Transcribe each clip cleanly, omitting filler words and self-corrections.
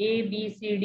ABCD।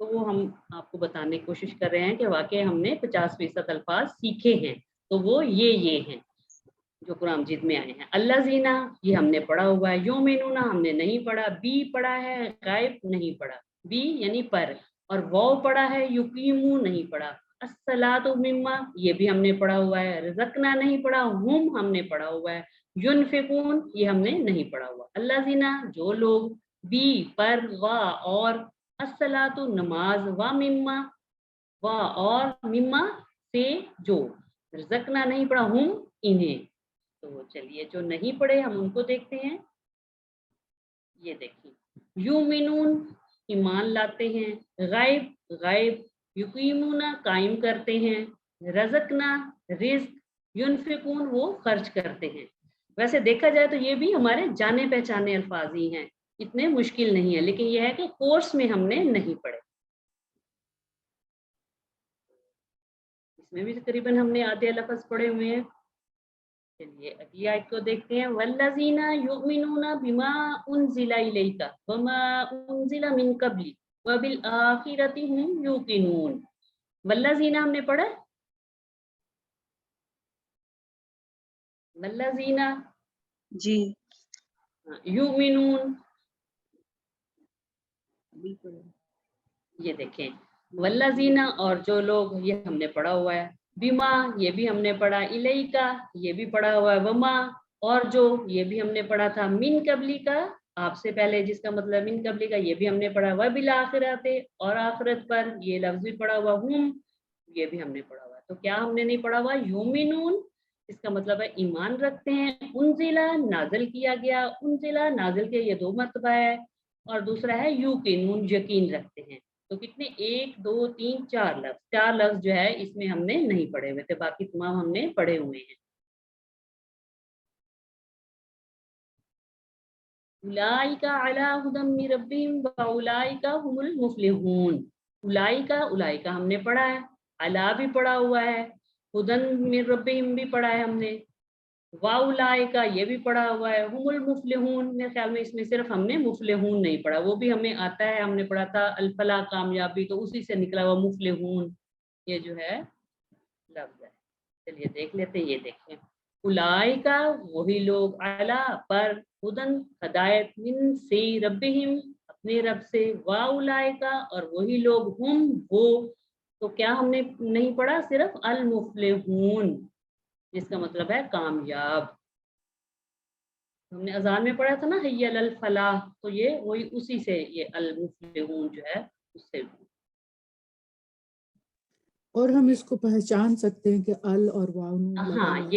تو وہ ہم آپ کو بتانے کی کوشش کر رہے ہیں کہ واقعی ہم نے 50% الفاظ سیکھے ہیں، تو وہ یہ ہیں جو قرآن مجید میں آئے ہیں۔ اللہ زینا یہ ہم نے پڑھا ہوا ہے، یومنونا ہم نے نہیں پڑھا، بی پڑھا ہے، غائب نہیں پڑھا، بی یعنی پر، اور واو پڑھا ہے، یقیمو نہیں پڑھا، الصلاۃ مما یہ بھی ہم نے پڑھا ہوا ہے، رزقنا نہیں پڑھا، ہم نے پڑھا ہوا ہے، ینفقون یہ ہم نے نہیں پڑھا ہوا۔ اللہ زینا جو لوگ، بی پر، وا اور، الصلاۃ نماز، وا مما وا اور، مما سے جو، رزقنا نہیں پڑھا، انہیں۔ تو چلیے جو نہیں پڑھے ہم ان کو دیکھتے ہیں۔ یہ دیکھیں، یومنون ایمان لاتے ہیں، غائب غائب، یقیمون قائم کرتے ہیں، رزقنا رزق، ینفقون وہ خرچ کرتے ہیں۔ ویسے دیکھا جائے تو یہ بھی ہمارے جانے پہچانے الفاظ ہی ہیں، اتنے مشکل نہیں ہے، لیکن یہ ہے کہ کورس میں ہم نے نہیں پڑھے۔ اس میں بھی تقریباً ہم نے آدھے لفظ پڑھے ہوئے ہیں۔ چلیے اگلی آیت کو دیکھتے ہیں، والذین یؤمنون بما انزل الیک وما انزل من قبل وبالآخرۃ هم یوقنون۔ والذین ہم نے پڑھا، والذین جی یؤمنون، بالکل، یہ دیکھیں والذین اور جو لوگ، یہ ہم نے پڑھا ہوا ہے، بما یہ بھی ہم نے پڑھا، الیکا یہ بھی پڑھا ہوا ہے، وما اور جو یہ بھی ہم نے پڑھا تھا، من قبلی کا آپ سے پہلے جس کا مطلب من قبلی کا یہ بھی ہم نے پڑھا، وبالآخرۃ اور آخرت پر یہ لفظ بھی پڑھا ہوا، یہ بھی ہم نے پڑھا ہوا ہے۔ تو کیا ہم نے نہیں پڑھا ہوا؟ یومنون اس کا مطلب ہے ایمان رکھتے ہیں، انزلہ نازل کیا گیا، انزلہ نازل کیا یہ 2 مرتبہ ہے، اور دوسرا ہے یوقنون یقین رکھتے ہیں۔ تو کتنے، 1 2 3 4 لفظ، 4 لفظ جو ہے اس میں ہم نے نہیں پڑھے ہوئے تھے، باقی تمام ہم نے پڑھے ہوئے ہیں۔ اولئک علی ھدی من ربہم واولئک هم المفلحون۔ اولئک ہم نے پڑھا ہے، علی بھی پڑھا ہوا ہے، ھدی من ربہم بھی پڑھا ہے ہم نے، واولئک یہ بھی پڑھا ہوا ہے، هم المفلحون۔ میرے خیال میں اس میں صرف ہم نے مفلحون نہیں پڑھا، وہ بھی ہمیں آتا ہے، ہم نے پڑھا تھا الفلاح کامیابی، تو اسی سے نکلا ہوا مفلحون یہ جو ہے لفظ ہے۔ چلیے دیکھ لیتے ہیں، یہ دیکھیں، اولئک وہی لوگ، اعلیٰ پر، ہدن ہدایت، من سے ربہم اپنے رب سے، واولئک اور وہی لوگ، ہم وہ، تو کیا ہم نے نہیں پڑھا؟ صرف المفلحون جس کا مطلب ہے کامیاب۔ ہم نے اذان میں پڑھا تھا نا حی علی الفلاح، تو یہ وہی اسی سے یہ المفلحون جو ہے اس سے۔ اور ہم اس کو پہچان سکتے ہیں کہ ال اور واو نون لگا ہاں ہوا ہے۔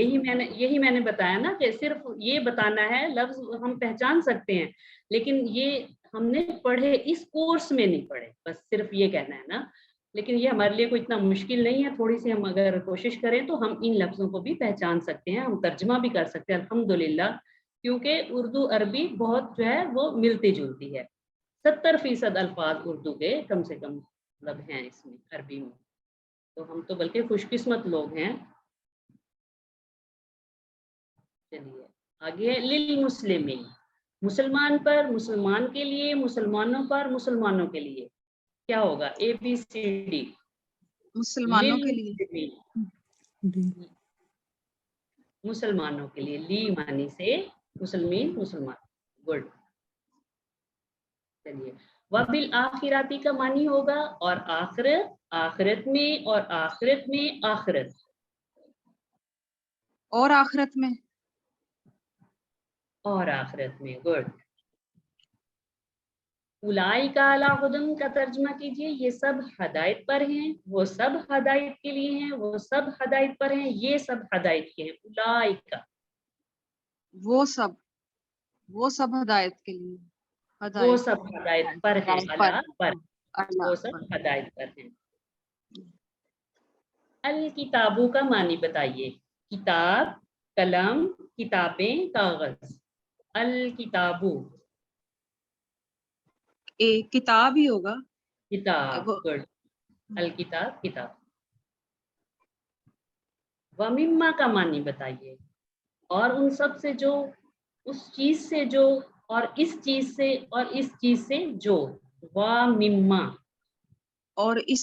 یہی میں نے بتایا نا کہ صرف یہ بتانا ہے، لفظ ہم پہچان سکتے ہیں، لیکن یہ ہم نے پڑھے اس کورس میں نہیں پڑھے، بس صرف یہ کہنا ہے نا۔ لیکن یہ ہمارے لیے کوئی اتنا مشکل نہیں ہے، تھوڑی سی ہم اگر کوشش کریں تو ہم ان لفظوں کو بھی پہچان سکتے ہیں، ہم ترجمہ بھی کر سکتے ہیں الحمدللہ، کیونکہ اردو عربی بہت جو ہے وہ ملتی جلتی ہے، 70% الفاظ اردو کے کم سے کم مطلب ہیں اس میں عربی میں، تو ہم تو بلکہ خوش قسمت لوگ ہیں۔ چلیے آگے، للمسلمین مسلمان پر، مسلمان کے لیے، مسلمانوں پر، مسلمانوں کے لیے کیا ہوگا؟ ABCD۔ مسلمانوں کے لیے، للمسلمین ڈی مسلمانوں کے لیے، لی معنی سے مسلمین مسلمان، گڈ۔ چلیے، وبالآخراتی کا معنی ہوگا اور آخرت، آخرت میں، اور آخرت میں آخرت، اور آخرت میں، اور آخرت میں، گڈ۔ اولئک علی ھدی کا ترجمہ کیجئے، یہ سب ہدایت پر ہیں، وہ سب ہدایت کے لیے ہیں، وہ سب ہدایت پر ہیں، یہ سب ہدایت کے ہیں، اولئک وہ سب ہدایت کے لیے، وہ ہدایت سب ہدایت پر ہیں، پر، علی پر، وہ اللہ سب پر۔ ہدایت پر ہیں۔ الکتابو کا معنی بتائیے، کتاب، قلم، کتابیں، کاغذ، الکتابو کتاب ہی ہوگا کتاب، وہ، گڈ، الکتاب کتاب۔ ومما کا معنی بتائیے، اور ان سب سے جو، اس چیز سے جو، اور اس چیز سے، اور اس چیز سے جو، ومما اور اس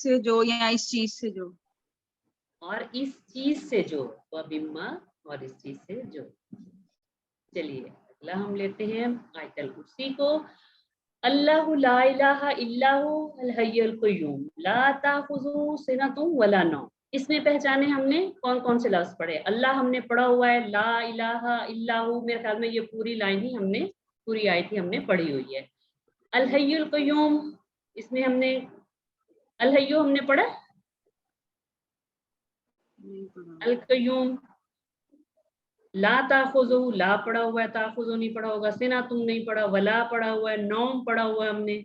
سے جو یا اس چیز سے جو، اور اس چیز سے جو، وَمِمَّا، اور اس چیز سے جو. چلیے اگلا ہم لیتے ہیں آیت الکرسی کو. اللہ لا الہ الا هو الحی القیوم لا تاخذہ سنۃ ولا نوم. اس میں پہچانے ہم نے کون کون سے لفظ پڑھے. اللہ ہم نے پڑھا ہوا ہے، لا الہ الا ہو میرے خیال میں یہ پوری لائن ہی ہم نے، پوری آیت ہی ہم نے پڑھی ہوئی ہے. الحی القیوم، اس میں ہم نے الحیو ہم نے پڑھا، نہیں پڑھا. القیوم. لا تاخذہ، لا پڑھا ہوا ہے، تاخذہ نہیں پڑھا ہوگا، سنا تم نہیں پڑھا، ولا پڑھا ہوا ہے، نوم پڑھا ہوا ہے ہم نے،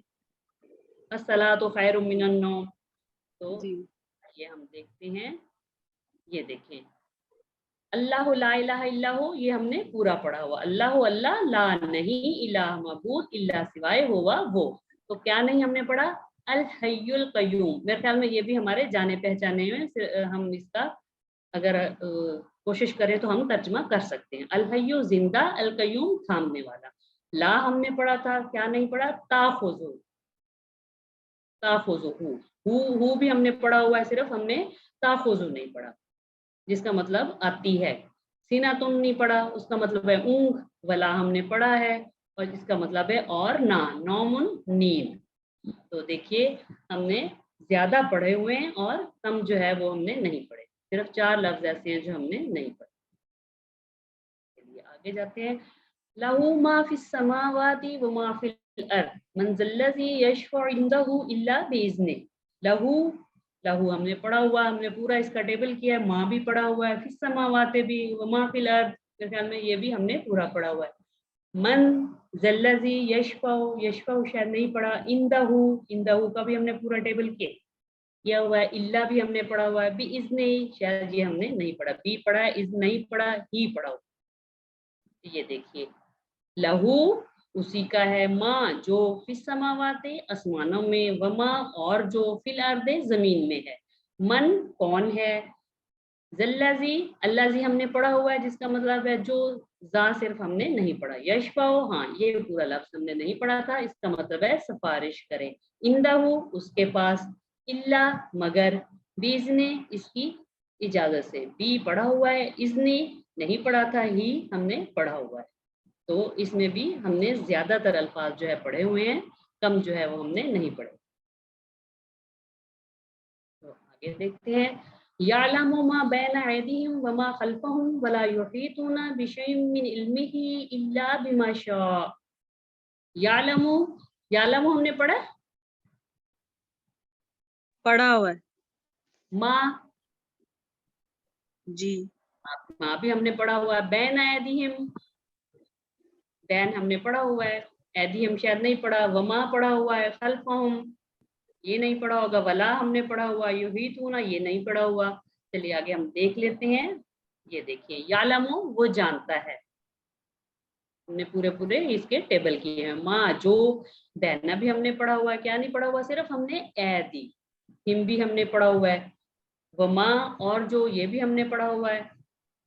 الصلاۃ خیر من النوم. تو جی یہ ہم دیکھتے ہیں، یہ دیکھیں اللہ لا الہ الا ہو، یہ ہم نے پورا پڑھا ہوا. اللہ اللہ، لا نہیں، الہ معبود الا سوائے ہوا وہ. تو کیا نہیں ہم نے پڑھا؟ الحی القیوم. میرے خیال میں یہ بھی ہمارے جانے پہچانے میں ہم اس کا اگر کوشش کریں تو ہم ترجمہ کر سکتے ہیں. الحی زندہ، القیوم تھامنے والا. لا ہم نے پڑھا تھا، کیا نہیں پڑھا؟ تاخذہ، تاخذہ ہو بھی ہم نے پڑھا ہوا ہے، صرف ہم نے تاخذہ نہیں پڑھا جس کا مطلب آتی ہے. سینا تم نہیں پڑھا، اس کا مطلب ہے اونگ. ولا ہم نے پڑھا ہے اور جس کا مطلب ہے اور نہ، نومن نیند. تو دیکھیے ہم نے زیادہ پڑھے ہوئے ہیں اور کم جو ہے وہ ہم نے نہیں پڑھے. صرف 4 لفظ ایسے ہیں جو ہم نے نہیں پڑھے. چلیے آگے جاتے ہیں. لہو ما فی السماوات و ما فی الارض من ذا الذی یشفع عندہ الا باذنہ. لہو، لہو ہم نے پڑھا ہوا، ہم نے پورا اس کا ٹیبل کیا ہے. ماں بھی پڑھا ہوا ہے، فی السماوات بھی، وما فی الارض میرے خیال میں یہ بھی ہم نے پورا پڑھا ہوا ہے. من ذا الذی یشفع، یشفع شاید نہیں پڑھا. عندہ، عندہ کا بھی ہم نے پورا ٹیبل کیا ہوا ہے. اللہ بھی ہم نے پڑھا ہوا ہے. باذن، شاید یہ ہم نے نہیں پڑھا. بی پڑھا ہے، اذ نہیں پڑھا، ہی پڑھا ہوا. یہ دیکھیے لہو اسی کا ہے، ماں جو فی السماوات آسمانوں میں، وما اور جو فی الارض زمین میں ہے. من کون ہے، ذلذی، اللہ ہم نے پڑھا ہوا ہے جس کا مطلب ہے جو. ذا صرف ہم نے نہیں پڑھا. یشفع، ہاں یہ پورا لفظ ہم نے نہیں پڑھا تھا، اس کا مطلب ہے سفارش کرے. اندہ، اس کے پاس. اللہ مگر. باذن، اس کی اجازت سے. بی پڑھا ہوا ہے، اذن نہیں پڑھا تھا، ہی ہم نے پڑھا ہوا ہے. تو اس میں بھی ہم نے زیادہ تر الفاظ جو ہے پڑھے ہوئے ہیں، کم جو ہے وہ ہم نے نہیں پڑھے. تو آگے دیکھتے ہیں. یعلم ما بین ایدیہم وما خلفہم ولا یحیطون بشیء من علمہ الا بما شاء. یعلم، یعلم ہم نے پڑھا، پڑھا ہوا ہے. ماں، جی ماں بھی ہم نے پڑھا ہوا ہے. بین ایدیہم، بین ہم نے پڑھا ہوا ہے، ایدیہم شاید نہیں پڑھا. وما پڑھا ہوا ہے. خلفہم یہ نہیں پڑھا ہوگا. ولا ہم نے پڑھا ہوا. یحیطون یہ نہیں پڑھا ہوا. چلیے آگے ہم دیکھ لیتے ہیں. یہ دیکھیے یعلم وہ جانتا ہے، ہم نے پورے پورے اس کے ٹیبل کیے ہیں. ماں جو، دینا بھی ہم نے پڑھا ہوا ہے. کیا نہیں پڑھا ہوا؟ صرف ہم نے ایدی. ہم بھی ہم نے پڑھا ہوا ہے. وما اور جو، یہ بھی ہم نے پڑھا ہوا ہے.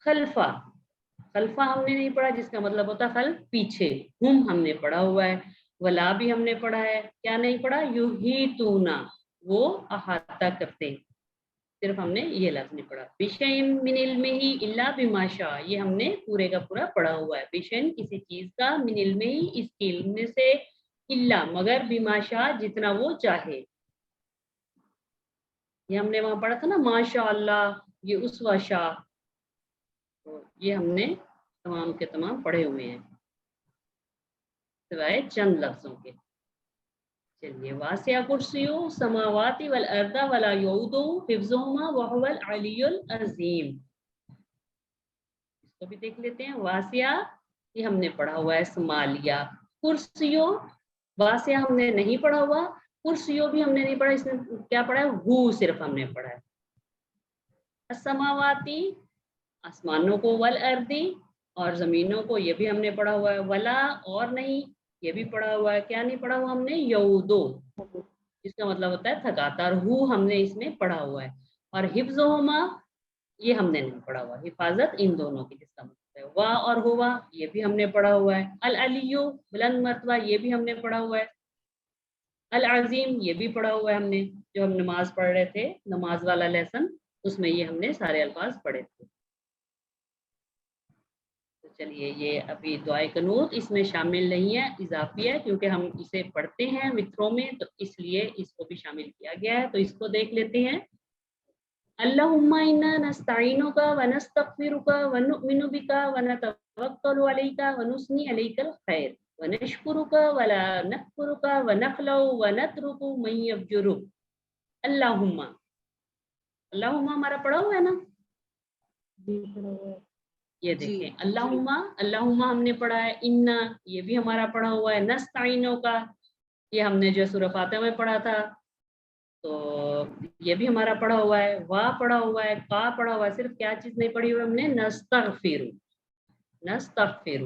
خلفہ، خلفہ ہم نے نہیں پڑھا جس کا مطلب ہوتا ہے خلف پیچھے. ہم نے پڑھا ہوا ہے. ولا بھی ہم نے پڑھا ہے. کیا نہیں پڑھا؟ یحیطون وہ احاطہ کرتے. صرف ہم نے یہ لفظ نہیں پڑھا. بشیء من علمہ الا بما شاء، یہ ہم نے پورے کا پورا پڑھا ہوا ہے. بشیء کسی چیز کا، من علمہ اس کے علم میں سے، الا مگر، بما شاء جتنا وہ چاہے. یہ ہم نے وہاں پڑھا تھا نا ماشاء اللہ، یہ اسوہ شاء. تو یہ ہم نے تمام کے تمام پڑھے ہوئے ہیں سوائے چند لفظوں کے. چلیے. واسع کرسیہ السماوات والارض ولا یؤودہ حفظہما وہو العلی العظیم. اس کو بھی دیکھ لیتے ہیں. واسع یہ ہم نے پڑھا ہوا ہے، سمالیہ. کرسیہ، واسع ہم نے نہیں پڑھا ہوا. کرسیہ بھی ہم نے نہیں پڑھا. اس نے کیا پڑھا ہے؟ ہو صرف ہم نے پڑھا ہے. السماواتی آسمانوں کو، والارضی اور زمینوں کو، یہ بھی ہم نے پڑھا ہوا ہے. ولا اور نہیں، یہ بھی پڑھا ہوا ہے. کیا نہیں پڑھا ہوا ہم نے؟ یعودو جس کا مطلب ہوتا ہے تھکاتا. اور ہو ہم نے اس میں پڑھا ہوا ہے. اور حفظہما یہ ہم نے نہیں پڑھا ہوا. حفاظت ان دونوں کی جس کا مطلب ہے. وا اور ہوا یہ بھی ہم نے پڑھا ہوا ہے. العلی بلند مرتبہ یہ بھی ہم نے پڑھا ہوا ہے. العظیم یہ بھی پڑھا ہوا ہے ہم نے، جو ہم نماز پڑھ رہے تھے، نماز والا لیسن، اس میں یہ ہم نے سارے الفاظ پڑھے تھے۔ تو چلیے یہ ابھی دعائے قنوت اس میں شامل نہیں ہے، اضافی ہے، کیونکہ ہم اسے پڑھتے ہیں وطروں میں تو اس لیے اس کو بھی شامل کیا گیا ہے۔ تو اس کو دیکھ لیتے ہیں۔ اللہم انا نستعینک ونستغفرک ونؤمن بک ونتوکل علیک ونثنی علیک الخیر ونشکرک ولا نکفرک ونخلع ونترک من یفجرک۔ اللہم، اللہم ہمارا پڑھا ہوا ہے نا، یہ دیکھیں اللہم، اللہم ہم نے پڑھا ہے، انا یہ بھی ہمارا پڑھا ہوا ہے، نستعینوں کا یہ ہم نے جو سورہ فاتحہ میں پڑھا تھا تو یہ بھی ہمارا پڑھا ہوا ہے، وا پڑھا ہوا ہے، کا پڑھا ہوا ہے، صرف کیا چیز نہیں پڑھی ہوئی ہم نے، نستغفر، نستغفر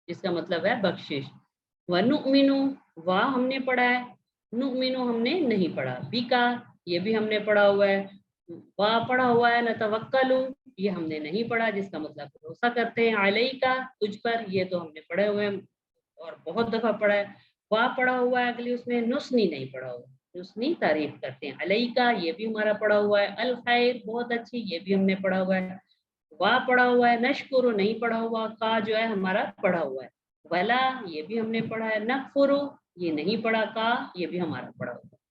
جس کا مطلب ہے بخشش، ونؤمن وا ہم نے پڑھا ہے، نؤمن ہم نے نہیں پڑھا، بیکا یہ بھی ہم نے پڑھا ہوا ہے، وا پڑھا ہوا ہے، نتوکل یہ ہم نے نہیں پڑھا جس کا مطلب بھروسہ کرتے ہیں، علیکا تجھ پر یہ تو ہم نے پڑھے ہوئے ہیں اور بہت دفعہ پڑھا ہے، وا پڑھا ہوا ہے اگلی اس میں، نسنی نہیں پڑھا ہوا، نسنی تعریف کرتے ہیں، علیکا یہ بھی ہمارا پڑھا ہوا ہے، الخیر بہت اچھی یہ بھی ہم نے پڑھا ہوا ہے، وا پڑھا ہوا ہے، نشکرو نہیں پڑھا ہوا، کا جو ہے ہمارا پڑھا ہوا ہے، ولا یہ بھی ہم نے پڑھا ہے، نکفرو یہ نہیں پڑھا، کا یہ بھی ہمارا پڑھا ہوا ہے،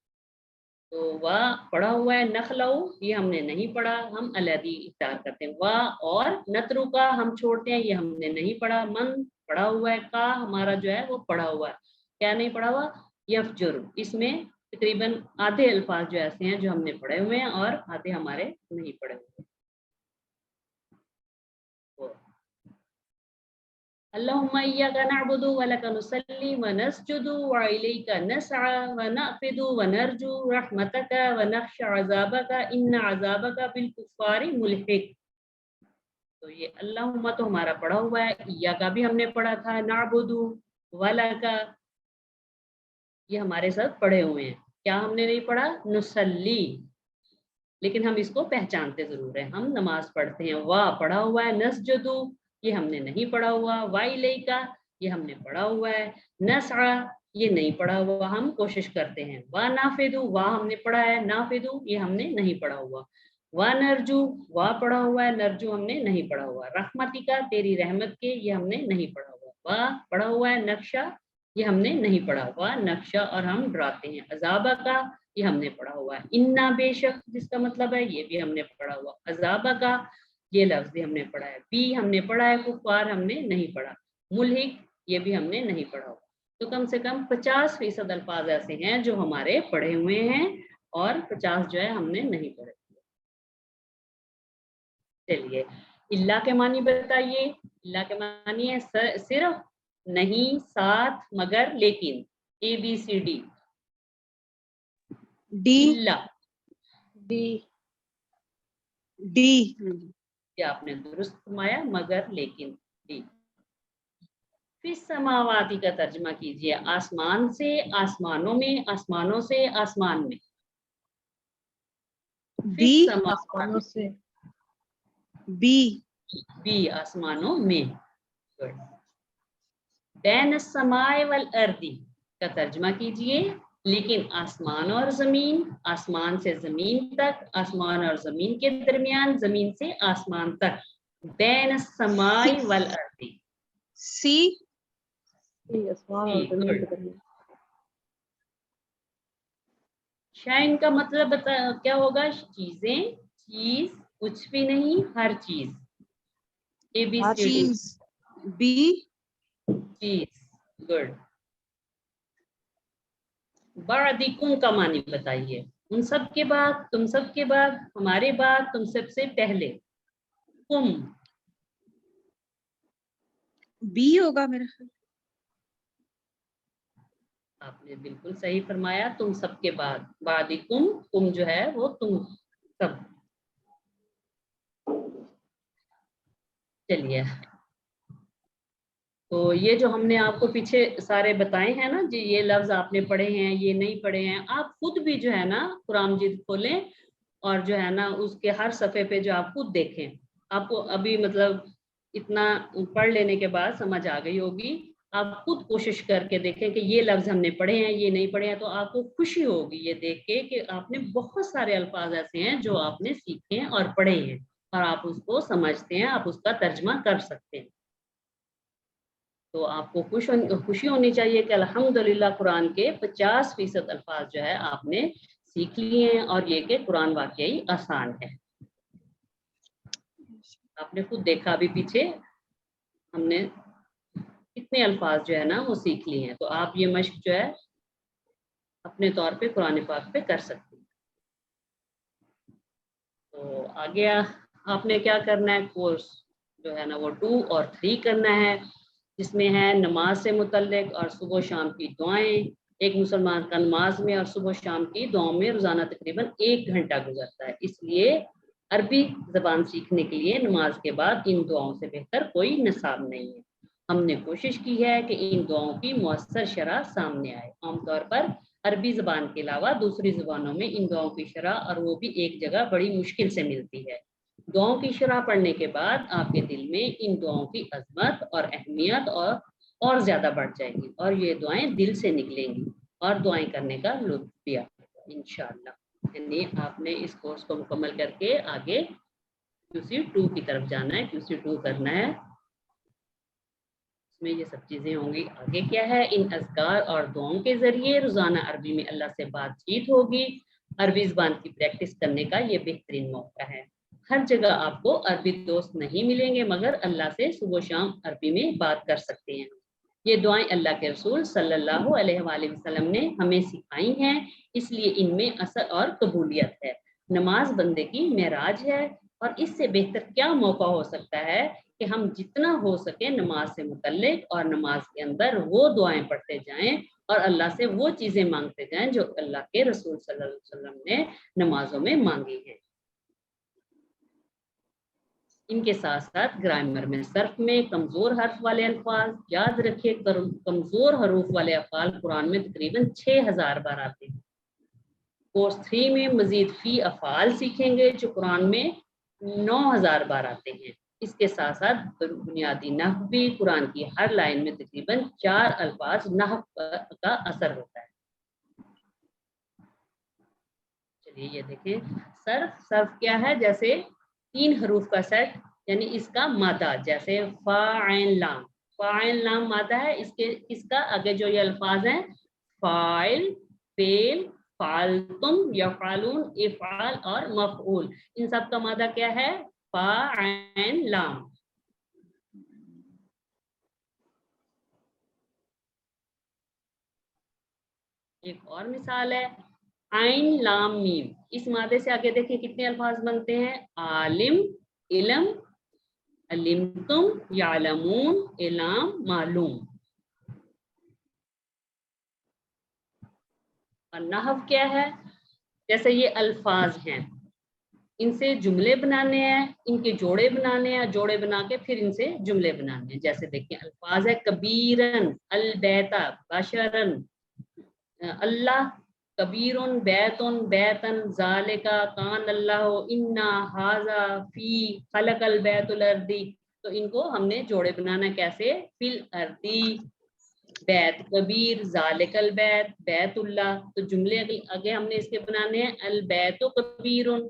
تو وا پڑھا ہوا ہے، نخلو یہ ہم نے نہیں پڑھا، ہم علیحدی اختیار کرتے ہیں، وا اور نترو کا ہم چھوڑتے ہیں یہ ہم نے نہیں پڑھا، من پڑھا ہوا ہے، کا ہمارا جو ہے وہ پڑھا ہوا ہے، کیا نہیں پڑھا ہوا، یفجر اس میں تقریباً آدھے الفاظ جو ایسے ہیں جو ہم نے پڑھے ہوئے ہیں اور آدھے ہمارے نہیں پڑھے ہوئے ہیں۔ اللہم ایاک نعبد ولک نصلی ونسجد والیک نسعی ونأخذ ونرجو رحمتک ونخشى عذابک ان عذابک بالکفار ملحق۔ تو یہ اللہم تو ہمارا پڑھا ہوا ہے، ایاک بھی ہم نے پڑھا تھا، نعبد ولک یہ ہمارے ساتھ پڑھے ہوئے ہیں، کیا ہم نے نہیں پڑھا، نصلی، لیکن ہم اس کو پہچانتے ضرور ہیں، ہم نماز پڑھتے ہیں، وا پڑھا ہوا ہے، نسجدو یہ ہم نے نہیں پڑھا ہوا، وائلیکا یہ ہم نے پڑھا ہوا ہے، نسعی یہ نہیں پڑھا ہوا، ہم کوشش کرتے ہیں، وا نافذو وا ہم نے پڑھا ہے، نافذو یہ ہم نے نہیں پڑھا ہوا، وا نرجو وا پڑھا ہوا ہے، نرجو ہم نے نہیں پڑھا ہوا، رحمتک تیری رحمت کے یہ ہم نے نہیں پڑھا ہوا، وا پڑھا ہوا ہے، نقشہ یہ ہم نے نہیں پڑھا ہوا، نقشہ اور ہم ڈراتے ہیں، عذابہ کا یہ ہم نے پڑھا ہوا ہے، انا بے شک جس کا مطلب ہے یہ بھی ہم نے پڑھا ہوا، عذابہ کا یہ لفظ بھی ہم نے پڑھا ہے، بی ہم نے پڑھا ہے، کفار ہم نے نہیں پڑھا، ملحق یہ بھی ہم نے نہیں پڑھا ہوا، تو کم سے کم 50% الفاظ ایسے ہیں جو ہمارے پڑھے ہوئے ہیں اور 50 جو ہے ہم نے نہیں پڑھے ہوئے۔ چلیے اللہ کے معنی بتائیے، اللہ کے معنی ہے صرف، نہیں، ساتھ، مگر، لیکن، ABCD، ڈی اللہ ڈی یہ آپ نے درست فرمایا، مگر، لیکن، ڈی۔ فی السماواتی کا ترجمہ کیجئے، آسمان سے، آسمانوں میں، آسمانوں سے، آسمان میں، فی بی السماواتی سے بی بی آسمانوں میں، بین السماء والارض کا ترجمہ کیجئے، لیکن آسمان اور زمین، آسمان سے زمین تک، آسمان اور زمین کے درمیان، زمین سے آسمان تک، بین السماء والارض، سی شائن کا مطلب کیا ہوگا، چیزیں، چیز، کچھ بھی نہیں، ہر چیز، ABCD، چیز بی چیز، گڈ۔ بعدکم کا معنی بتائیے، ان سب کے بعد، تم سب کے بعد، ہمارے بعد، تم سب سے پہلے، کم بی ہوگا میرا خیال، آپ نے بالکل صحیح فرمایا، تم سب کے بعد، بعدکم کم جو ہے وہ تم سب۔ چلیے تو یہ جو ہم نے آپ کو پیچھے سارے بتائے ہیں نا جی، یہ لفظ آپ نے پڑھے ہیں، یہ نہیں پڑھے ہیں، آپ خود بھی جو ہے نا قرآن مجید کھولیں اور جو ہے نا اس کے ہر صفحے پہ جو آپ خود دیکھیں، آپ کو ابھی مطلب اتنا پڑھ لینے کے بعد سمجھ آ گئی ہوگی، آپ خود کوشش کر کے دیکھیں کہ یہ لفظ ہم نے پڑھے ہیں، یہ نہیں پڑھے ہیں، تو آپ کو خوشی ہوگی یہ دیکھ کے کہ آپ نے بہت سارے الفاظ ایسے ہیں جو آپ نے سیکھے ہیں اور پڑھے ہیں اور آپ اس کو سمجھتے ہیں، آپ اس کا ترجمہ کر سکتے ہیں۔ تو آپ کو خوشی ہونی چاہیے کہ الحمدللہ قرآن کے 50% الفاظ جو ہے آپ نے سیکھ لیے ہیں، اور یہ کہ قرآن واقعی آسان ہے۔ آپ نے خود دیکھا ابھی پیچھے ہم نے کتنے الفاظ جو ہے نا وہ سیکھ لیے ہیں، تو آپ یہ مشق جو ہے اپنے طور پہ قرآن پاک پہ کر سکتے ہیں۔ تو آگے آپ نے کیا کرنا ہے، کورس جو ہے نا وہ 2 اور 3 کرنا ہے، جس میں ہے نماز سے متعلق اور صبح و شام کی دعائیں۔ ایک مسلمان کا نماز میں اور صبح و شام کی دعاؤں میں روزانہ تقریباً 1 گھنٹہ گزرتا ہے، اس لیے عربی زبان سیکھنے کے لیے نماز کے بعد ان دعاؤں سے بہتر کوئی نصاب نہیں ہے۔ ہم نے کوشش کی ہے کہ ان دعاؤں کی مؤثر شرح سامنے آئے۔ عام طور پر عربی زبان کے علاوہ دوسری زبانوں میں ان دعاؤں کی شرح، اور وہ بھی ایک جگہ، بڑی مشکل سے ملتی ہے۔ دعاؤں کی شرح پڑھنے کے بعد آپ کے دل میں ان دعاؤں کی عظمت اور اہمیت اور زیادہ بڑھ جائے گی، اور یہ دعائیں دل سے نکلیں گی اور دعائیں کرنے کا لطف بھی آئے گا انشاءاللہ۔ یعنی آپ نے اس کورس کو مکمل کر کے آگے QC2 کی طرف جانا ہے، QC2 کرنا ہے، اس میں یہ سب چیزیں ہوں گی۔ آگے کیا ہے، ان اذکار اور دعاؤں کے ذریعے روزانہ عربی میں اللہ سے بات چیت ہوگی۔ عربی زبان کی پریکٹس کرنے کا یہ بہترین موقع ہے۔ ہر جگہ آپ کو عربی دوست نہیں ملیں گے، مگر اللہ سے صبح و شام عربی میں بات کر سکتے ہیں۔ یہ دعائیں اللہ کے رسول صلی اللہ علیہ وآلہ وسلم نے ہمیں سکھائی ہیں، اس لیے ان میں اثر اور قبولیت ہے۔ نماز بندے کی معراج ہے، اور اس سے بہتر کیا موقع ہو سکتا ہے کہ ہم جتنا ہو سکے نماز سے متعلق اور نماز کے اندر وہ دعائیں پڑھتے جائیں اور اللہ سے وہ چیزیں مانگتے جائیں جو اللہ کے رسول صلی اللہ علیہ وسلم نے نمازوں میں مانگی ہیں۔ ان کے ساتھ ساتھ گرامر میں، صرف میں کمزور حرف والے الفاظ یاد رکھیے، کمزور حروف والے افعال قرآن میں تقریباً 6000 بار آتے ہیں۔ کورس 3 میں مزید فی افعال سیکھیں گے جو قرآن میں 9000 بار آتے ہیں۔ اس کے ساتھ ساتھ بنیادی نحو بھی، قرآن کی ہر لائن میں تقریباً 4 الفاظ نحو کا اثر ہوتا ہے۔ چلیے یہ دیکھیں، صرف کیا ہے، جیسے 3 حروف کا سیٹ، یعنی اس کا مادہ، جیسے فا عین لام، فا عین لام مادہ ہے، اس کا آگے جو یہ الفاظ ہیں فاعل، فعل، فعلتم، یفعلون، افعال اور مفعول، ان سب کا مادہ کیا ہے، فا عین لام۔ ایک اور مثال ہے عین لام میم، اس مادے سے آگے دیکھیں کتنے الفاظ بنتے ہیں، عالم، علم، علمتم، یعلمون، علام، معلوم۔ اور نحو کیا ہے، جیسے یہ الفاظ ہیں، ان سے جملے بنانے ہیں، ان کے جوڑے بنانے ہیں، جوڑے بنا کے پھر ان سے جملے بنانے ہیں۔ جیسے دیکھیں الفاظ ہے کبیرن، البیتا، بشرن، اللہ، کبیرن، بیتن، بیتن، ذالکا، کان اللہ، انا، ھذا، فی، خلق البیت الارضی، تو ان کو ہم نے جوڑے بنانا کیسے، فی الارضی، بیت کبیر، ذالک البیت، بیت اللہ، تو جملے آگے ہم نے اس کے بنانے ہیں، البیت کبیرن،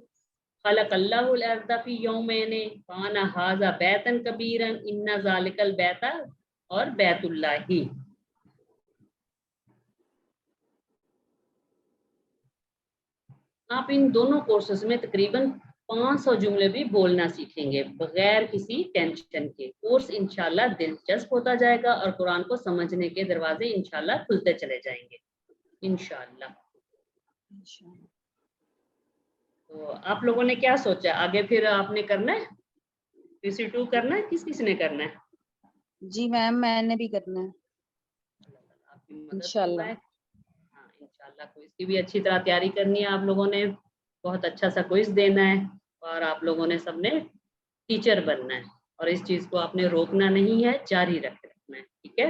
خلق اللہ الارض فی یومین، کان ھذا بیتن کبیرن، ان ذالک البیت، اور بیت اللہ ہی۔ آپ ان دونوں کورسز میں تقریباً 500 جملے بھی بولنا سیکھیں گے بغیر کسی ٹینشن کے۔ کورس انشاءاللہ دلچسپ ہوتا جائے گا اور قرآن کو سمجھنے کے دروازے انشاءاللہ کھلتے چلے جائیں گے انشاءاللہ۔ تو آپ لوگوں نے کیا سوچا، آگے پھر آپ نے کرنا ہے QC2 کرنا ہے، کس نے کرنا ہے؟ جی میم میں نے بھی کرنا ہے آپ کی مدد انشاءاللہ۔ فرمائے۔ ہاں انشاءاللہ کوئز کی بھی اچھی طرح تیاری کرنی ہے، آپ لوگوں نے بہت اچھا سا کوئز دینا ہے، اور آپ لوگوں نے سب نے ٹیچر بننا ہے، اور اس چیز کو آپ نے روکنا نہیں ہے، جاری رکھنا ہے، ٹھیک ہے۔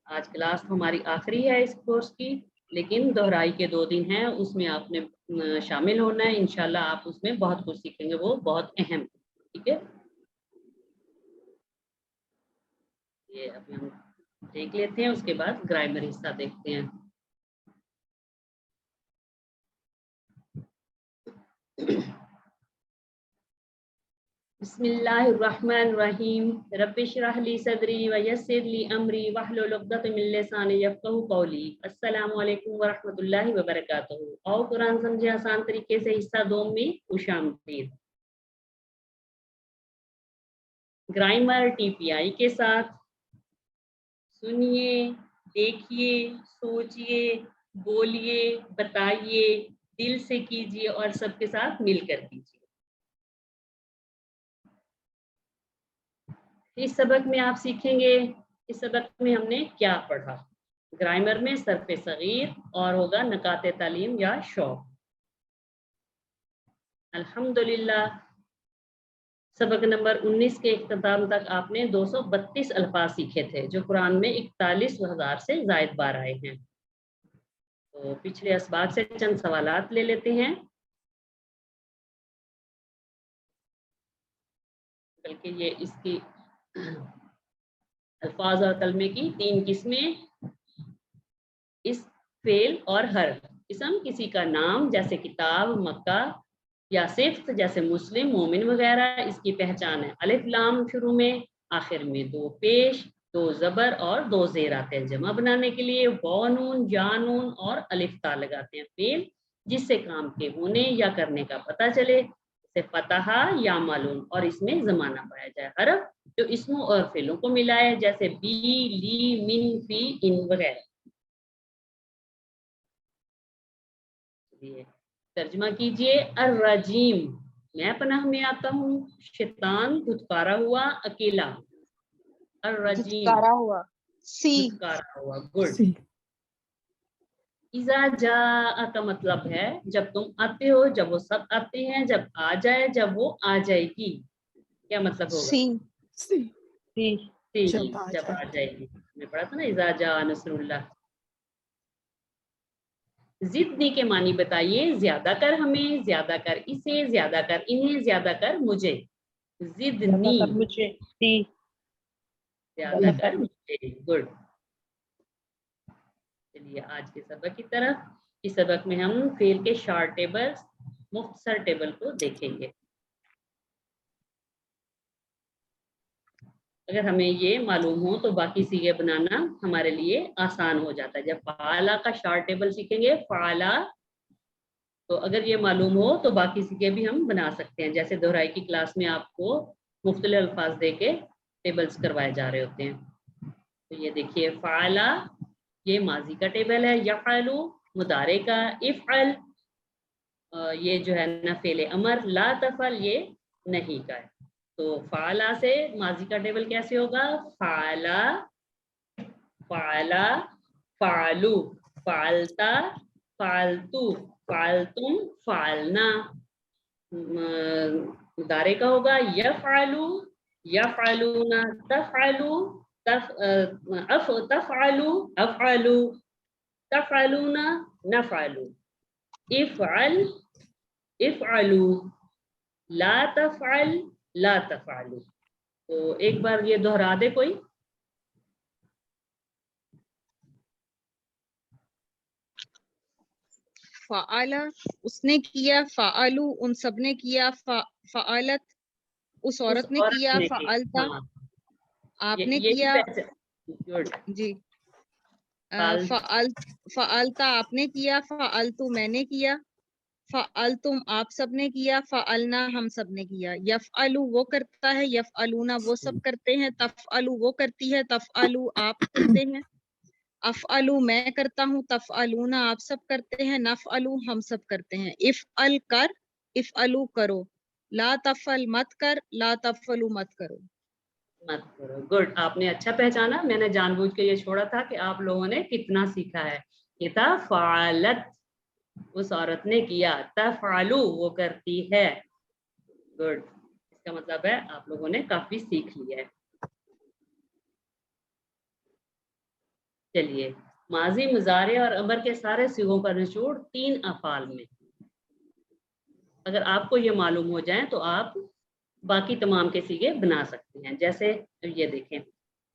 آج کلاس ہماری آخری ہے اس کورس کی، لیکن دہرائی کے 2 دن ہیں، اس میں آپ نے شامل ہونا ہے، انشاءاللہ آپ اس میں بہت کچھ سیکھیں گے، وہ بہت اہم، ٹھیک ہے۔ یہ ابھی ہم دیکھ لیتے ہیں, اس کے بعد گرامر حصہ دیکھتے ہیں. بسم اللہ الرحمن الرحیم. رب اشرح لی صدری ویسر لی امری واحلل عقدۃ من لسانی یفقہوا قولی. السلام علیکم ورحمۃ اللہ وبرکاتہ. اور قرآن سمجھے آسان طریقے سے حصہ 2 میں خوش آمدید. گرامر ٹی پی آئی کے ساتھ سنیے, دیکھیے, سوچئے, بولیے, بتائیے, دل سے کیجیے اور سب کے ساتھ مل کر کیجیے. اس سبق میں آپ سیکھیں گے, اس سبق میں ہم نے کیا پڑھا. گرامر میں صرف صغیر اور ہوگا نکات تعلیم یا شوق. الحمدللہ سبق نمبر 19 کے اختتام تک آپ نے 232 الفاظ سیکھے تھے, جو قرآن میں 41,000 سے زائد بار آئے ہیں. تو پچھلے اسباق سے چند سوالات لے لیتے ہیں, بلکہ یہ اس کی الفاظ اور کلمے کی 3 قسمیں. اس فعل اور حرف. اسم کسی کا نام جیسے کتاب, مکہ, یا صفت جیسے مسلم, مومن وغیرہ, اس کی پہچان ہے الف لام شروع میں, آخر میں 2 پیش, 2 زبر اور 2 زیر آتے ہیں. جمع بنانے کے لیے واو نون, جا نون اور الف تا لگاتے ہیں. فعل جس سے کام کے ہونے یا کرنے کا پتہ چلے, سے فتحہ یا معلوم, اور اس میں زمانہ پایا جائے. حرف جو اسموں اور فعلوں کو ملائے جیسے بی, لی, من, فی, ان وغیرہ. ترجمہ کیجئے. الرجیم, میں پناہ میں آتا ہوں. شیطان دھتکارا ہوا, اکیلا. الرجیم دھتکارا ہوا. سی. دھتکارا ہوا. گڈ. سی. اذا جاء کا مطلب ہے جب تم آتے ہو, جب وہ سب آتے ہیں, جب آ جائے, جب وہ آ جائے گی. کیا مطلب ہوگا؟ سی. سی. سی. جب آ جائے گی. میں پڑھا تھا نا اذا جاء نصر اللہ. زدنی کے معنی بتائیے. زیادہ کر ہمیں, زیادہ کر اسے, زیادہ کر انہیں, زیادہ کر مجھے. زدنی, مجھے. سی. زیادہ کر مجھے. گڈ. چلیے آج کے سبق کی طرف. اس سبق میں ہم فعل کے شارٹ ٹیبل, مختصر ٹیبل کو دیکھیں گے. اگر ہمیں یہ معلوم ہو تو باقی صیغے بنانا ہمارے لیے آسان ہو جاتا ہے. جب فعلا کا شارٹ ٹیبل سیکھیں گے, فعلا, تو اگر یہ معلوم ہو تو باقی صیغے بھی ہم بنا سکتے ہیں. جیسے دہرائی کی کلاس میں آپ کو مختلف الفاظ دے کے ٹیبلز کروائے جا رہے ہوتے ہیں. تو یہ دیکھیے فعلا یہ ماضی کا ٹیبل ہے, یفعلو مضارع کا, افعل یہ جو ہے نا فعل امر, لا تفعل یہ نہیں کا ہے. تو فعلا سے ماضی کا ٹیبل کیسے ہوگا؟ فعلا, فعلا, فعلو, فعلتا, فعلتو, فعلتم, فعلنا. مضارع کا ہوگا یفعلو, یفعلون, تفعلو, تفعلو, افعلو, تفعلون, نفعلو. افعل, افعلو, لا تفعل, لا تفعلو. تو ایک بار یہ دہرا دے کوئی. فعلا اس نے کیا, فعلو ان سب نے کیا, فعلت اس عورت نے کیا, فعلتا ہاں, آپ نے یہ کیا. گڈ. جی. فعلتا آپ نے کیا, فعلتو میں نے کیا, فعلتم آپ سب نے کیا, فعلنا ہم سب نے کیا. یفعلو وہ کرتا ہے, یفعلونا وہ سب کرتے ہیں, تفعلو وہ کرتی ہے, تفعلو آپ کرتے ہیں, افعلو میں کرتا ہوں, تفعلونا آپ سب کرتے ہیں, نفعلو ہم سب کرتے ہیں. افعل کر, افعلو کرو, لا تفعل مت کر, لا تفعلو مت کرو. مت کرو. گڈ. آپ نے اچھا پہچانا. میں نے جان بوجھ کے یہ چھوڑا تھا کہ آپ لوگوں نے کتنا سیکھا ہے. یہ تھا فعلت اس عورت نے کیا, تفعلو وہ کرتی ہے. گڈ. اس کا مطلب ہے آپ لوگوں نے کافی سیکھ لیا ہے. چلیے ماضی, مضارع اور امر کے سارے صیغوں کا نچوڑ 3 افعال میں. اگر آپ کو یہ معلوم ہو جائیں تو آپ باقی تمام کے صیغے بنا سکتے ہیں. جیسے یہ دیکھیں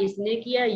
اس نے کیا,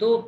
2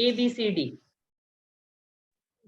ABCD.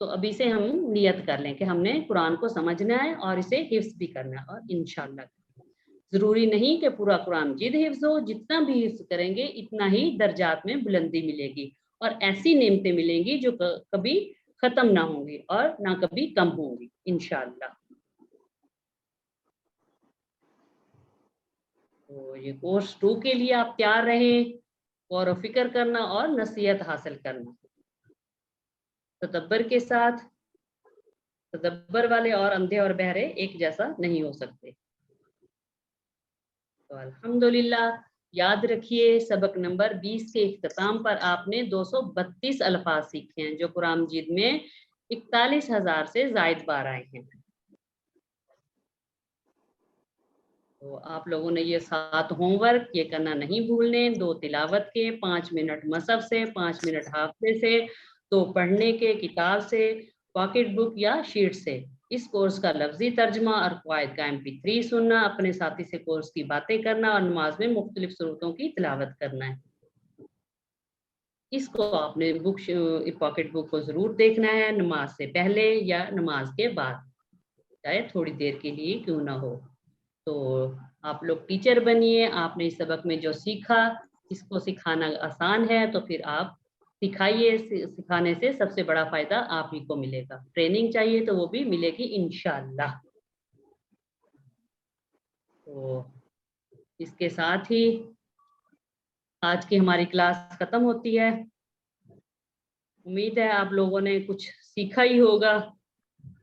تو ابھی سے ہم نیت کر لیں کہ ہم نے قرآن کو سمجھنا ہے اور اسے حفظ بھی کرنا ہے، اور انشاءاللہ ضروری نہیں کہ پورا قرآن مجید حفظ ہو، جتنا بھی حفظ کریں گے اتنا ہی درجات میں بلندی ملے گی اور ایسی نعمتیں ملیں گی جو کبھی ختم نہ ہوں گی اور نہ کبھی کم ہوں گی انشاءاللہ۔ تو یہ کورس 2 کے لیے آپ تیار رہیں، غور و فکر کرنا اور نصیحت حاصل کرنا تدبر کے ساتھ۔ تدبر والے اور اندھے اور بہرے ایک جیسا نہیں ہو سکتے۔ تو الحمدللہ یاد رکھیے سبق نمبر 20 کے اختتام پر آپ نے 232 الفاظ سیکھے ہیں جو قرآن مجید میں 41,000 سے زائد بار آئے ہیں۔ تو آپ لوگوں نے یہ 7 ہوم ورک یہ کرنا نہیں بھولنے، 2 تلاوت کے، 5 منٹ مصحف سے، 5 منٹ حافظے سے، 2 پڑھنے کے کتاب سے، پاکٹ بک یا شیٹ سے۔ اس کورس کا لفظی ترجمہ اور قواعد کا MP3 سننا، اپنے ساتھی سے کورس کی باتیں کرنا اور نماز میں مختلف صورتوں کی تلاوت کرنا ہے۔ اس کو آپ نے پاکٹ بک کو ضرور دیکھنا ہے، نماز سے پہلے یا نماز کے بعد، چاہے تھوڑی دیر کے لیے کیوں نہ ہو۔ تو آپ لوگ ٹیچر بنیے، آپ نے اس سبق میں جو سیکھا اس کو سکھانا آسان ہے تو پھر آپ سکھائیے، سکھانے سے سب سے بڑا فائدہ آپ ہی کو ملے گا۔ ٹریننگ چاہیے تو وہ بھی ملے گی انشاءاللہ۔ تو اس کے ساتھ ہی آج کی ہماری کلاس ختم ہوتی ہے۔ امید ہے آپ لوگوں نے کچھ سیکھا ہی ہوگا،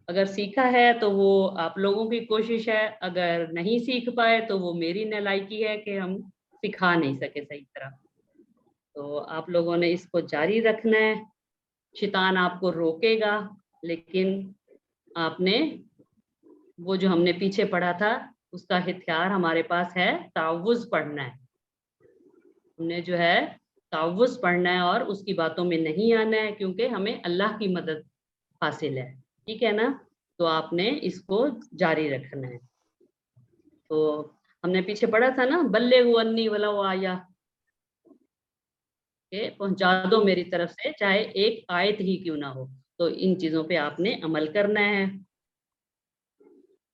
اگر سیکھا ہے تو وہ آپ لوگوں کی کوشش ہے، اگر نہیں سیکھ پائے تو وہ میری نالائکی ہے کہ ہم سکھا نہیں سکے صحیح طرح۔ تو آپ لوگوں نے اس کو جاری رکھنا ہے، شیطان آپ کو روکے گا، لیکن آپ نے وہ جو ہم نے پیچھے پڑھا تھا اس کا ہتھیار ہمارے پاس ہے، تعوذ پڑھنا ہے۔ ہم نے جو ہے تعوذ پڑھنا ہے اور اس کی باتوں میں نہیں آنا ہے، کیونکہ ہمیں اللہ کی مدد حاصل ہے، ٹھیک ہے نا؟ تو آپ نے اس کو جاری رکھنا ہے۔ تو ہم نے پیچھے پڑھا تھا نا، بلغوا انی ولو آیا، کہ پہنچا دو میری طرف سے چاہے ایک آیت ہی کیوں نہ ہو۔ تو ان چیزوں پہ آپ نے عمل کرنا ہے۔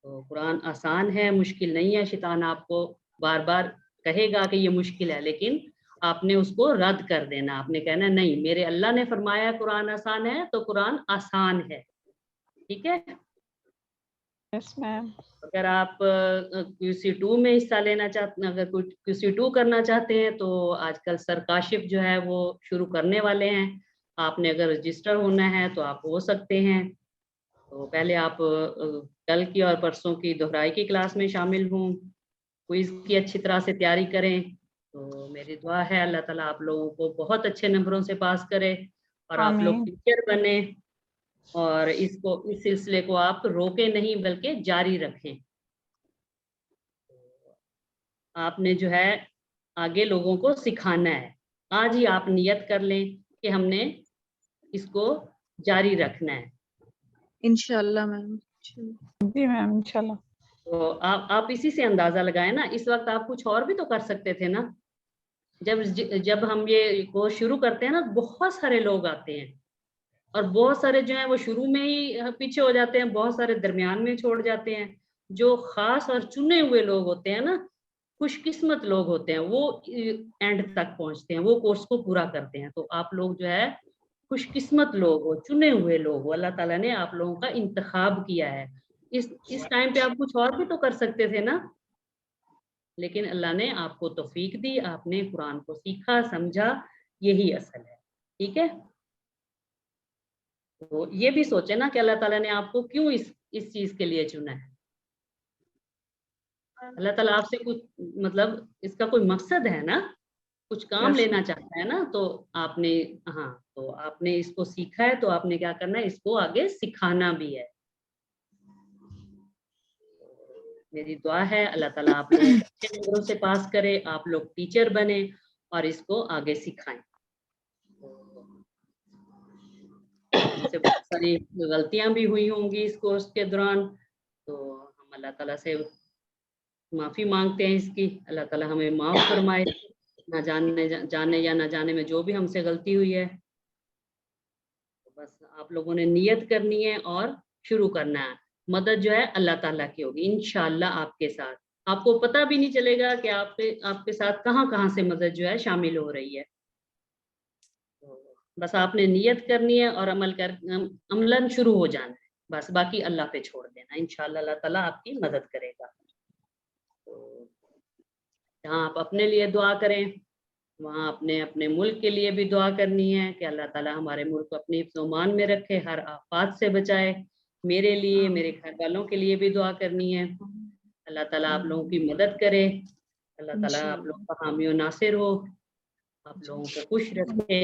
تو قرآن آسان ہے، مشکل نہیں ہے۔ شیطان آپ کو بار بار کہے گا کہ یہ مشکل ہے، لیکن آپ نے اس کو رد کر دینا، آپ نے کہنا نہیں، میرے اللہ نے فرمایا قرآن آسان ہے تو قرآن آسان ہے، ٹھیک ہے؟ یس میم۔ اگر آپ QC2 میں حصہ لینا چاہتے ہیں، اگر کوئی QC2 کرنا چاہتے ہیں تو آج کل سر کاشف جو ہے وہ شروع کرنے والے ہیں۔ آپ نے اگر رجسٹر ہونا ہے تو آپ ہو سکتے ہیں۔ تو پہلے آپ کل کی اور پرسوں کی دہرائی کی کلاس میں شامل ہوں، کوئز کی اچھی طرح سے تیاری کریں۔ تو میری دعا ہے اللہ تعالیٰ آپ لوگوں کو بہت اچھے نمبروں سے پاس کرے اور آپ لوگ آمین۔ ٹیچر بنے، اور اس سلسلے کو آپ روکے نہیں بلکہ جاری رکھیں۔ آپ نے جو ہے آگے لوگوں کو سکھانا ہے۔ آج ہی آپ نیت کر لیں کہ ہم نے اس کو جاری رکھنا ہے۔ انشاءاللہ میم۔ جی میم انشاءاللہ۔ تو آپ اسی سے اندازہ لگائیں نا، اس وقت آپ کچھ اور بھی تو کر سکتے تھے نا۔ جب ہم یہ کورس شروع کرتے ہیں نا، بہت سارے لوگ آتے ہیں اور بہت سارے جو ہیں وہ شروع میں ہی پیچھے ہو جاتے ہیں، بہت سارے درمیان میں چھوڑ جاتے ہیں۔ جو خاص اور چنے ہوئے لوگ ہوتے ہیں نا، خوش قسمت لوگ ہوتے ہیں، وہ اینڈ تک پہنچتے ہیں، وہ کورس کو پورا کرتے ہیں۔ تو آپ لوگ جو ہے خوش قسمت لوگ ہو، چنے ہوئے لوگ ہو، اللہ تعالیٰ نے آپ لوگوں کا انتخاب کیا ہے۔ اس ٹائم پہ آپ کچھ اور بھی تو کر سکتے تھے نا، لیکن اللہ نے آپ کو توفیق دی، آپ نے قرآن کو سیکھا سمجھا، یہی اصل ہے، ٹھیک ہے؟ تو یہ بھی سوچے نا کہ اللہ تعالیٰ نے آپ کو کیوں اس چیز کے لیے چنا ہے۔ اللہ تعالیٰ آپ سے کچھ مطلب اس کا کوئی مقصد ہے نا، کچھ کام Yes. لینا چاہتا ہے نا۔ تو آپ نے تو آپ نے اس کو سیکھا ہے تو آپ نے کیا کرنا ہے، اس کو آگے سکھانا بھی ہے۔ میری دعا ہے اللہ تعالیٰ آپ لوگوں کو اچھے نمبروں سے پاس کرے، آپ لوگ ٹیچر بنے اور اس کو آگے سکھائیں۔ ہم سے بہت ساری غلطیاں بھی ہوئی ہوں گی اس کورس کے دوران، تو ہم اللہ تعالیٰ سے معافی مانگتے ہیں اس کی۔ اللہ تعالیٰ ہمیں معاف فرمائے، نہ جانے یا نہ جانے میں جو بھی ہم سے غلطی ہوئی ہے۔ بس آپ آپ لوگوں نے نیت کرنی ہے اور شروع کرنا ہے. مدد جو ہے اللہ تعالیٰ کی ہوگی انشاءاللہ آپ کے ساتھ. آپ کو پتہ بھی نہیں چلے گا کہ آپ کے ساتھ کہاں کہاں سے مدد جو ہے شامل ہو رہی ہے. بس آپ نے نیت کرنی ہے اور عملاً شروع ہو جانا ہے. بس باقی اللہ پہ چھوڑ دینا. انشاءاللہ اللہ تعالیٰ آپ کی مدد کرے گا. جہاں آپ اپنے لیے دعا کریں وہاں اپنے ملک کے لیے بھی دعا کرنی ہے کہ اللہ تعالیٰ ہمارے ملک کو اپنی حفظ و امان میں رکھے, ہر آفات سے بچائے. میرے لیے, میرے گھر والوں کے لیے بھی دعا کرنی ہے. اللہ تعالیٰ آپ لوگوں کی مدد کرے. اللہ تعالیٰ آپ لوگوں کا حامی و ناصر ہو, آپ لوگوں کو خوش رکھے.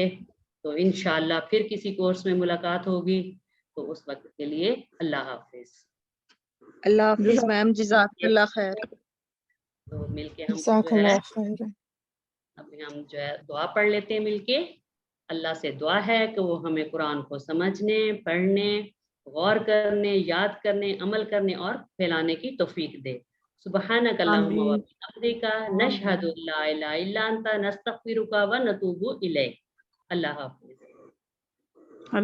تو انشاءاللہ پھر کسی کورس میں ملاقات ہوگی. تو اس وقت کے لیے اللہ حافظ. اللہ حافظ میم, جزاک اللہ خیر. تو مل کے ہم جزاک جو ہے اللہ خیر. ابھی ہم جو ہے دعا پڑھ لیتے ہیں مل کے. اللہ سے دعا ہے کہ وہ ہمیں قرآن کو سمجھنے, پڑھنے, غور کرنے, یاد کرنے, عمل کرنے اور پھیلانے کی توفیق دے. سبحانک اللہم و بحمدک نشہد ان لا الہ الا انت نستغفرک و نتوب الیک. اللہ حافظ. اللہ